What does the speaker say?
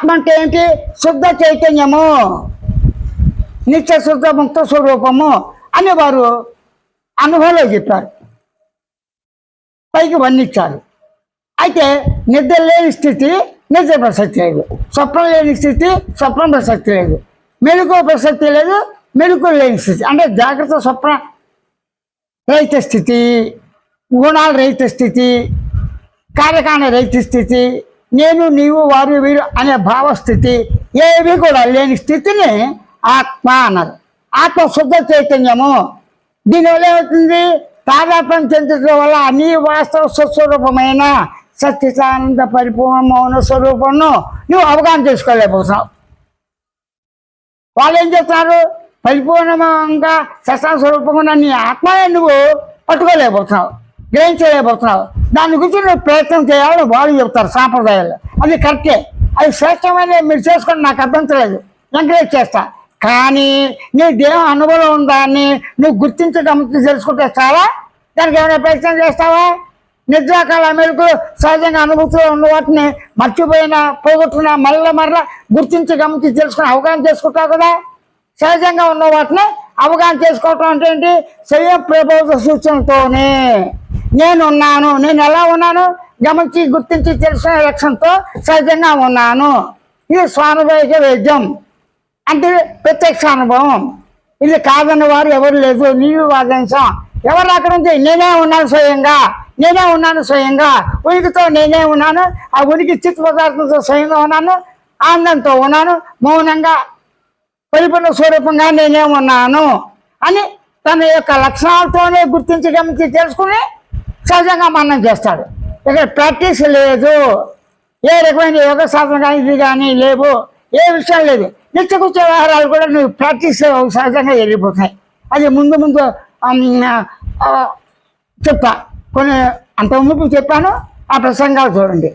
ఆత్మ అంటే ఏంటి? శుద్ధ చైతన్యము, నిత్య శుద్ధ ముక్త స్వరూపము అని వారు అనుభవంలో చెప్పారు, పైకి వర్ణించారు. అయితే నిద్ర లేని స్థితి నిద్ర ప్రసక్తి లేదు, స్వప్నం లేని స్థితి స్వప్నం ప్రసక్తి లేదు, మెలకు ప్రసక్తి లేదు, మెలకు లేని స్థితి అంటే జాగ్రత్త స్వప్న రహిత స్థితి, గుణాల రహిత స్థితి, కార్యకారణ రహిత స్థితి, నేను నీవు వారు వీరు అనే భావస్థితి ఏవి కూడా లేని స్థితిని ఆత్మ అన్నారు. ఆత్మ శుద్ధ చైతన్యము. దీనివల్ల ఏమవుతుంది? తాదాత్మ్యం చెందడం వల్ల నీ వాస్తవ స్వస్వరూపమైన సత్యసానంద పరిపూర్ణ మౌన స్వరూపంను నువ్వు అవగాహన చేసుకోలేకపోతున్నావు. వాళ్ళు ఏం చేస్తున్నారు? పరిపూర్ణంగా సత్య స్వరూపంగా నీ ఆత్మనే నువ్వు పట్టుకోలేకపోతున్నావు, గ్రహించలేకపోతున్నావు. దాని గురించి నువ్వు ప్రయత్నం చేయాలని వాళ్ళు చెప్తారు సాంప్రదాయాలు. అది కరెక్టే, అది శ్రేష్టమైన మీరు చేసుకొని నాకు అభ్యంతరం, ఎంకరేజ్ చేస్తా. కానీ నీ దేహం అనుభవం ఉందాన్ని నువ్వు గుర్తించడం తెలుసుకుంటే చాలా. దానికి ఏమైనా ప్రయత్నం చేస్తావా? నిద్రాకాల మెలకు సహజంగా అనుభూతిలో ఉన్న వాటిని మర్చిపోయినా పోగొట్టుకున్నా మళ్ళా గుర్తించి గమనించి తెలుసుకుని అవగాహన చేసుకుంటావు కదా. సహజంగా ఉన్న వాటిని అవగాహన చేసుకోవటం అంటే ఏంటి? స్వయం ప్రబోధ సూచనతోనే నేనున్నాను, నేను ఎలా ఉన్నాను గమనించి గుర్తించి తెలుసుకునే లక్ష్యంతో సహజంగా ఉన్నాను. ఇది స్వానుభవిక వేద్యం అంటే ప్రత్యక్ష అనుభవం. ఇది కాదన్న వారు ఎవరు లేదు, నీవు వాదించాం. ఎవరు అక్కడ ఉంది? నేనే ఉన్నాను స్వయంగా, నేనే ఉన్నాను స్వయంగా, ఉనికితో నేనే ఉన్నాను, ఆ ఉనికి చిత్త పదార్థంతో స్వయంగా ఉన్నాను, ఆనందంతో ఉన్నాను, మౌనంగా పరిపూర్ణ స్వరూపంగా నేనే ఉన్నాను అని తన యొక్క లక్షణాలతోనే గుర్తించి గమనించి తెలుసుకుని సహజంగా మనం చేస్తాడు. ఇక్కడ ప్రాక్టీస్ లేదు, ఏ రకమైన యోగ సాధన కానీ ఇది కానీ లేవు, ఏ విషయం లేదు. నిత్యకృత్య వ్యవహారాలు కూడా నువ్వు ప్రాక్టీస్ సహజంగా వెళ్ళిపోతాయి. అది ముందు చెప్తా, కొన్ని అంతకుముందు చెప్పాను, ఆ ప్రసంగాలు చూడండి.